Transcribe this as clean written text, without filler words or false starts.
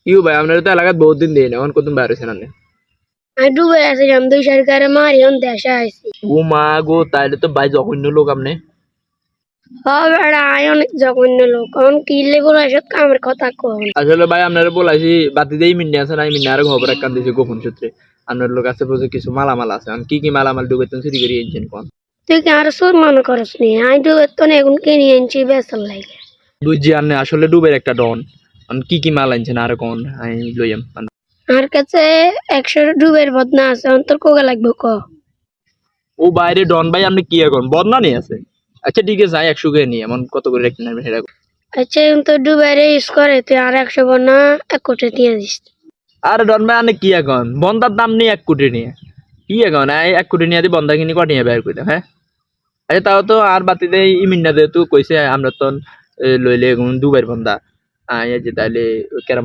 You ভাই আপনার তো এলাকাত বহুত দিন দেই না এখন কত বাইরে আছেন আপনি আমি ডুবে আসছিলাম 2 সরকারে মারি অন দেশে আইছি। ও মা গো তাইলে তো ভাই জঘন্য লোক আপনি বেড়া আয় অনেক জঘন্য লোক অন কি লেগুলো এসব কামের কথা কন। আসলে ভাই আপনারা বলাইছি বাতি দেই মিন্নি আছে না মিন্নি আর খবর এক কান দিয়েছে গোপন সূত্রে আপনার লোক আছে বলছে কিছু মালামাল আছে এখন কি কি মালামাল ডুবেতেন চুরি করে এনেছেন কোন তুই কি আর সোর মনে করস নি আমি ডুবে তো এখন কিনে আনছি বেসার লাগে। বুঝছি আপনি আসলে ডুবের একটা ডন এখন কি কি মাল আনছেন আর কোন আমি লইয়াম আমার কাছে 100 ডুবের বদনা আছে অন্তর কোগা লাগবে ক। ও বাইরে ডন ভাই আপনি কি এখন বদনা নিয়ে আছে আচ্ছা ঠিক আছে যাই 100 করে নিয়ে এমন কত করে রাখতে নেবেন সেটা আচ্ছা এখন তো ডুবের ইউজ করে তুই আর 100 বদনা 1 কোটি দিয়ে দিস। আরে ডন ভাই আপনি কি এখন বন্দার দাম নেই 1 কোটি নিয়ে কি এখন এই 1 কোটি নিয়ে দি বন্দা কিনি কত নিয়ে বের করে হ্যাঁ আচ্ছা তাও তো আর বাতি দেই ইমিন্না দে তো কইছে আমরা তো লইলে দুবার বন্দা এই যে তাইলে